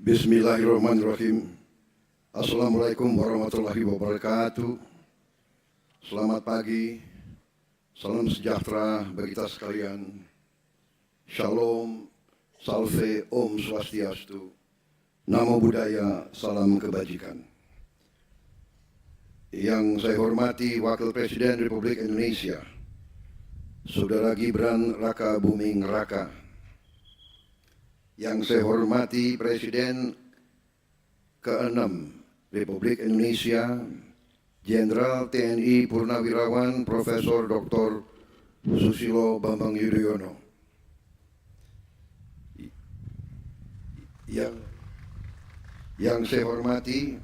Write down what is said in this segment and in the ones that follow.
Bismillahirrahmanirrahim. Assalamualaikum warahmatullahi wabarakatuh. Selamat pagi, salam sejahtera bagi kita sekalian. Shalom, salve, om swastiastu, namo buddhaya, salam kebajikan. Yang saya hormati Wakil Presiden Republik Indonesia, Saudara Gibran Raka Buming Raka. Yang saya hormati Presiden ke-6 Republik Indonesia, Jenderal TNI Purnawirawan Profesor Dr. Susilo Bambang Yudhoyono. Yang saya hormati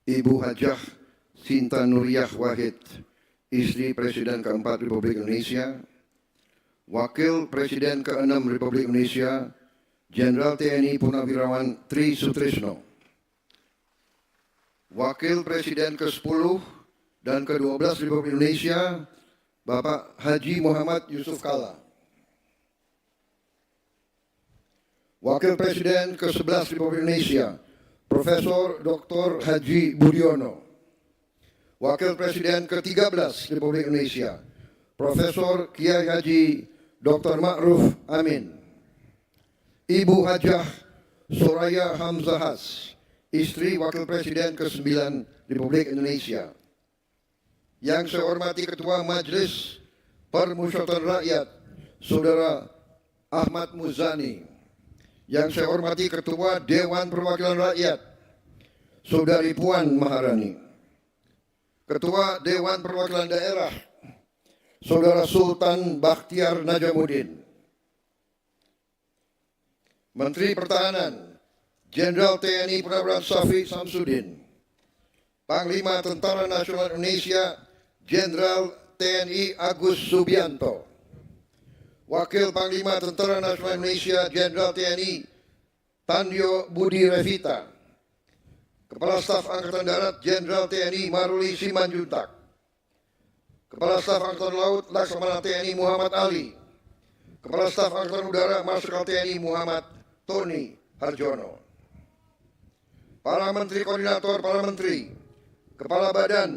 Ibu Hajah Sinta Nuriyah Wahid, istri Presiden ke-4 Republik Indonesia, Wakil Presiden ke-6 Republik Indonesia, Jenderal TNI Purnawirawan Tri Sutrisno, Wakil Presiden ke-10 dan ke-12 Republik Indonesia, Bapak Haji Muhammad Yusuf Kalla, Wakil Presiden ke-11 Republik Indonesia, Profesor Dr. Haji Budiono, Wakil Presiden ke-13 Republik Indonesia, Profesor Kiai Haji Dr. Ma'ruf Amin, Ibu Hajah Soraya Hamzahas, istri Wakil Presiden ke-9 Republik Indonesia. Yang saya hormati Ketua Majelis Permusyawaratan Rakyat, Saudara Ahmad Muzani. Yang saya hormati Ketua Dewan Perwakilan Rakyat, Saudari Puan Maharani. Ketua Dewan Perwakilan Daerah, Saudara Sultan Bakhtiar Najamuddin. Menteri Pertahanan, Jenderal TNI Purnawirawan Shafii Samsudin. Panglima Tentara Nasional Indonesia, Jenderal TNI Agus Subianto. Wakil Panglima Tentara Nasional Indonesia, Jenderal TNI Tandio Budi Revita. Kepala Staf Angkatan Darat Jenderal TNI Maruli Simanjuntak, Kepala Staf Angkatan Laut Laksamana TNI Muhammad Ali, Kepala Staf Angkatan Udara Marsikal TNI Muhammad Tony Harjono, para Menteri Koordinator, para Menteri, Kepala Badan,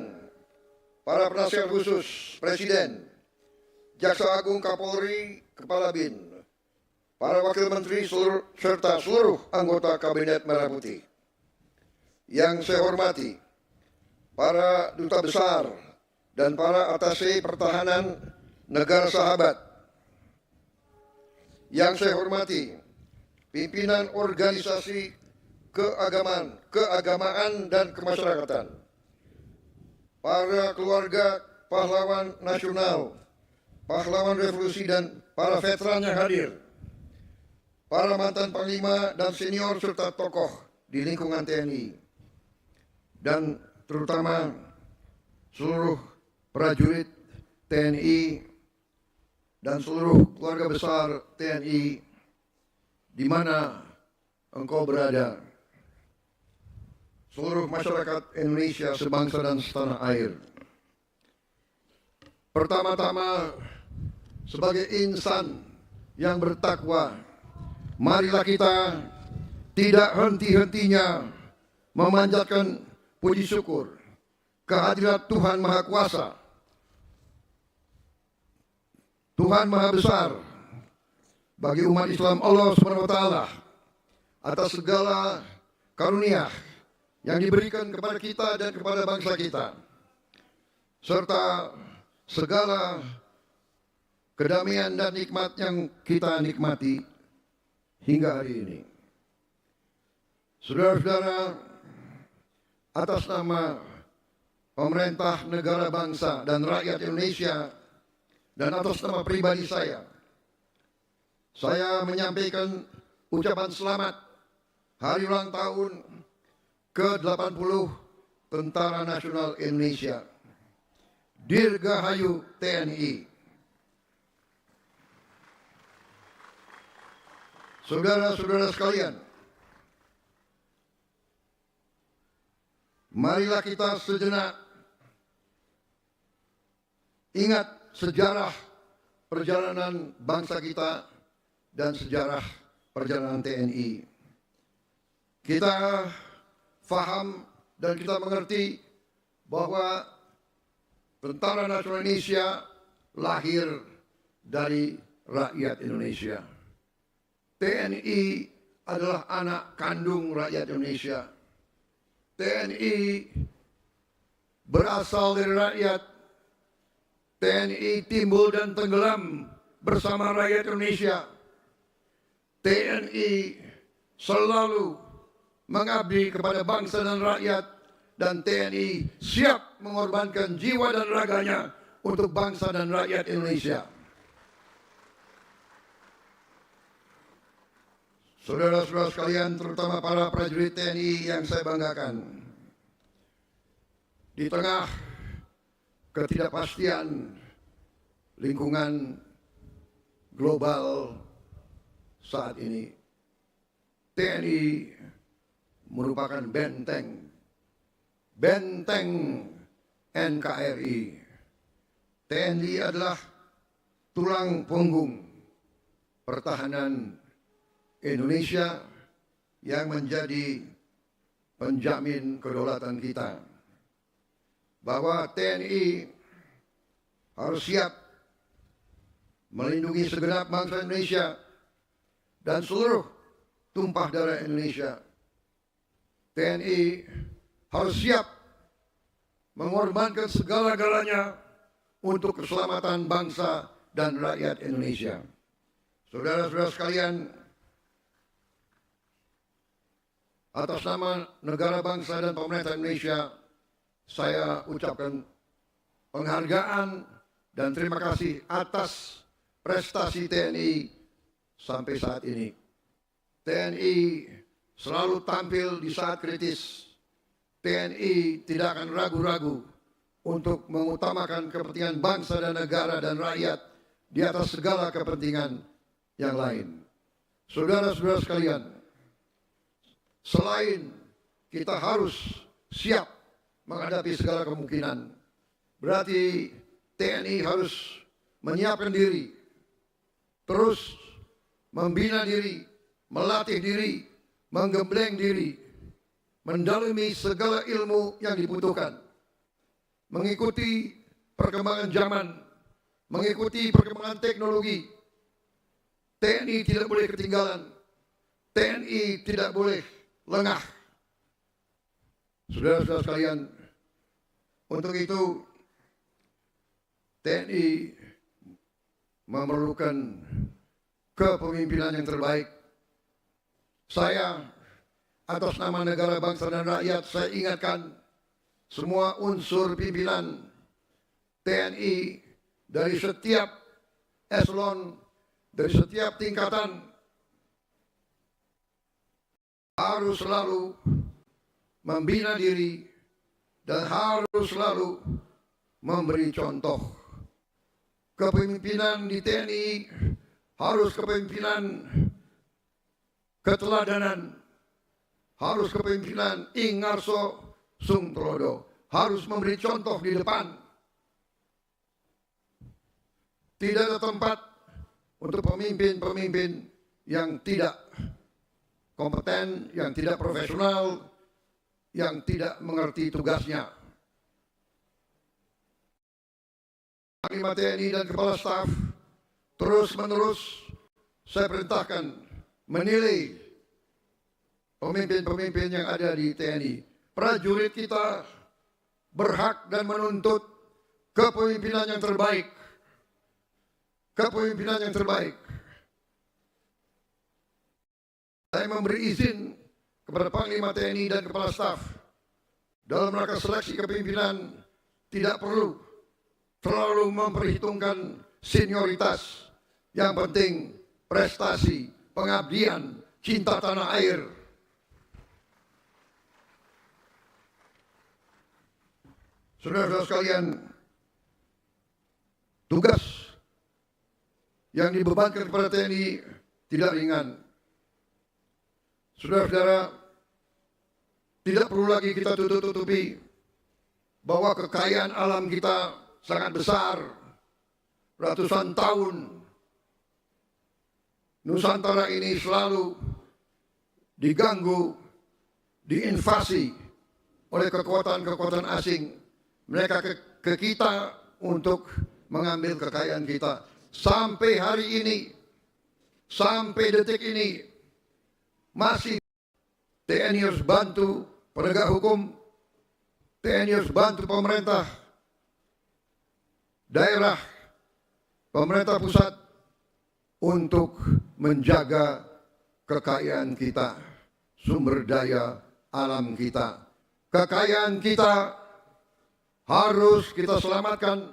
para Penasihat Khusus Presiden, Jaksa Agung Kapolri, Kepala BIN, para Wakil Menteri serta seluruh anggota Kabinet Merah Putih. Yang saya hormati para duta besar dan para atase pertahanan negara sahabat. Yang saya hormati pimpinan organisasi keagamaan dan kemasyarakatan, para keluarga pahlawan nasional, pahlawan revolusi dan para veteran yang hadir, para mantan panglima dan senior serta tokoh di lingkungan TNI, dan terutama seluruh prajurit TNI dan seluruh keluarga besar TNI di mana engkau berada, seluruh masyarakat Indonesia sebangsa dan setanah air. Pertama-tama, sebagai insan yang bertakwa, marilah kita tidak henti-hentinya memanjatkan puji syukur kehadirat Tuhan Maha Kuasa, Tuhan Maha Besar bagi umat Islam Allah SWT atas segala karunia yang diberikan kepada kita dan kepada bangsa kita, serta segala kedamaian dan nikmat yang kita nikmati hingga hari ini. Saudara-saudara, atas nama pemerintah negara bangsa dan rakyat Indonesia dan atas nama pribadi saya menyampaikan ucapan selamat Hari Ulang Tahun ke-80 Tentara Nasional Indonesia. Dirgahayu TNI. Saudara-saudara sekalian, marilah kita sejenak ingat sejarah perjalanan bangsa kita dan sejarah perjalanan TNI. Kita faham dan kita mengerti bahwa Tentara Nasional Indonesia lahir dari rakyat Indonesia. TNI adalah anak kandung rakyat Indonesia. TNI berasal dari rakyat. TNI timbul dan tenggelam bersama rakyat Indonesia. TNI selalu mengabdi kepada bangsa dan rakyat, dan TNI siap mengorbankan jiwa dan raganya untuk bangsa dan rakyat Indonesia. Saudara-saudara sekalian, terutama para prajurit TNI yang saya banggakan, di tengah ketidakpastian lingkungan global saat ini, TNI merupakan benteng NKRI. TNI adalah tulang punggung pertahanan Indonesia yang menjadi penjamin kedaulatan kita. Bahwa TNI harus siap melindungi segenap bangsa Indonesia dan seluruh tumpah darah Indonesia. TNI harus siap mengorbankan segala-galanya untuk keselamatan bangsa dan rakyat Indonesia. Saudara-saudara sekalian, atas nama negara, bangsa, dan pemerintah Indonesia, saya ucapkan penghargaan dan terima kasih atas prestasi TNI sampai saat ini. TNI selalu tampil di saat kritis. TNI tidak akan ragu-ragu untuk mengutamakan kepentingan bangsa dan negara dan rakyat di atas segala kepentingan yang lain. Saudara-saudara sekalian, selain kita harus siap menghadapi segala kemungkinan, berarti TNI harus menyiapkan diri, terus membina diri, melatih diri, menggembleng diri, mendalami segala ilmu yang dibutuhkan, mengikuti perkembangan zaman, mengikuti perkembangan teknologi. TNI tidak boleh ketinggalan, TNI tidak boleh lengah. Saudara-saudara sekalian, untuk itu TNI memerlukan kepemimpinan yang terbaik. Saya atas nama negara, bangsa, dan rakyat, saya ingatkan semua unsur pimpinan TNI dari setiap eselon, dari setiap tingkatan, harus selalu membina diri dan harus selalu memberi contoh. Kepemimpinan di TNI harus kepemimpinan keteladanan, harus kepemimpinan Ingarso Sungtrodo, harus memberi contoh di depan. Tidak ada tempat untuk pemimpin-pemimpin yang tidak kompeten, yang tidak profesional, yang tidak mengerti tugasnya. Panglima TNI dan Kepala Staf terus-menerus saya perintahkan menilai pemimpin-pemimpin yang ada di TNI. Prajurit kita berhak dan menuntut kepemimpinan yang terbaik. Kepemimpinan yang terbaik. Saya memberi izin kepada Panglima TNI dan Kepala Staf dalam rangka seleksi kepemimpinan tidak perlu terlalu memperhitungkan senioritas. Yang penting prestasi, pengabdian, cinta tanah air. Saudara-saudara sekalian, tugas yang dibebankan kepada TNI tidak ringan. Saudara-saudara, tidak perlu lagi kita tutup-tutupi bahwa kekayaan alam kita sangat besar. ratusan tahun Nusantara ini selalu diganggu, diinvasi oleh kekuatan-kekuatan asing. Mereka ke kita untuk mengambil kekayaan kita. Sampai hari ini, sampai detik ini, masih TNI harus bantu penegak hukum, TNI harus bantu pemerintah daerah, pemerintah pusat untuk menjaga kekayaan kita, sumber daya alam kita. Kekayaan kita harus kita selamatkan,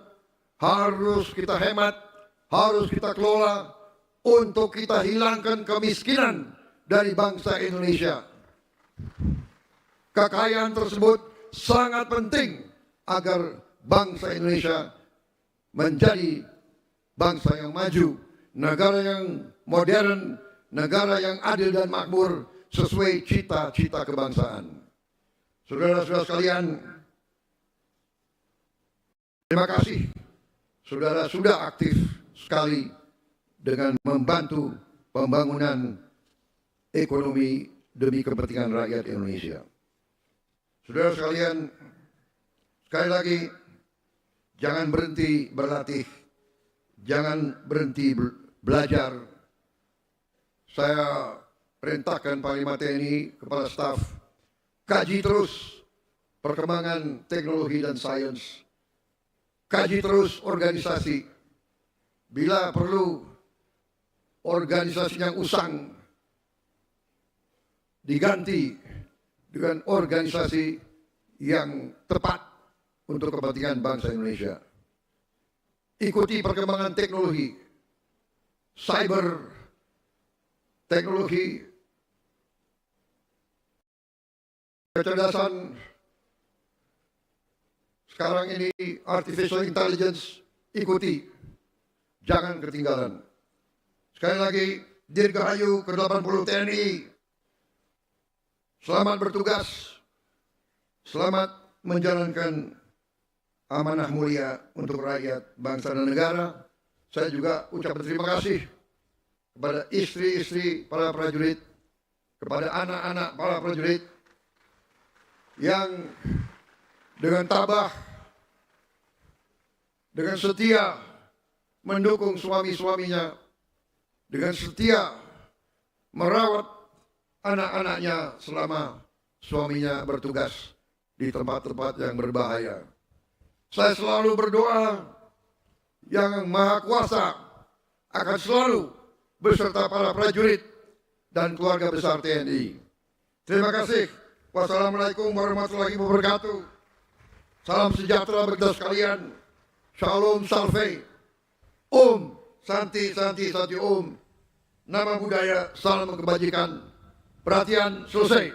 harus kita hemat, harus kita kelola untuk kita hilangkan kemiskinan dari bangsa Indonesia. Kekayaan tersebut sangat penting agar bangsa Indonesia menjadi bangsa yang maju, negara yang modern, negara yang adil dan makmur sesuai cita-cita kebangsaan. Saudara-saudara sekalian, terima kasih saudara sudah aktif sekali dengan membantu pembangunan ekonomi demi kepentingan rakyat Indonesia. Saudara sekalian, sekali lagi, jangan berhenti berlatih, jangan berhenti belajar. Saya perintahkan Panglima TNI kepada staf, kaji terus perkembangan teknologi dan sains, kaji terus organisasi. Bila perlu organisasi yang usang diganti dengan organisasi yang tepat untuk kepentingan bangsa Indonesia. Ikuti perkembangan teknologi, cyber, teknologi, kecerdasan, sekarang ini artificial intelligence, ikuti, jangan ketinggalan. Sekali lagi, Dirgahayu ke-80 TNI, selamat bertugas, selamat menjalankan amanah mulia untuk rakyat, bangsa dan negara. Saya juga ucap terima kasih kepada istri-istri para prajurit, kepada anak-anak para prajurit yang dengan tabah, dengan setia mendukung suami-suaminya, dengan setia merawat anak-anaknya selama suaminya bertugas di tempat-tempat yang berbahaya. Saya selalu berdoa yang Maha Kuasa akan selalu beserta para prajurit dan keluarga besar TNI. Terima kasih. Wassalamualaikum warahmatullahi wabarakatuh. Salam sejahtera bagi kita sekalian. Shalom Salve. Om Santi Santi Santi Om. Nama budaya, salam kebajikan. Perhatian, selesai.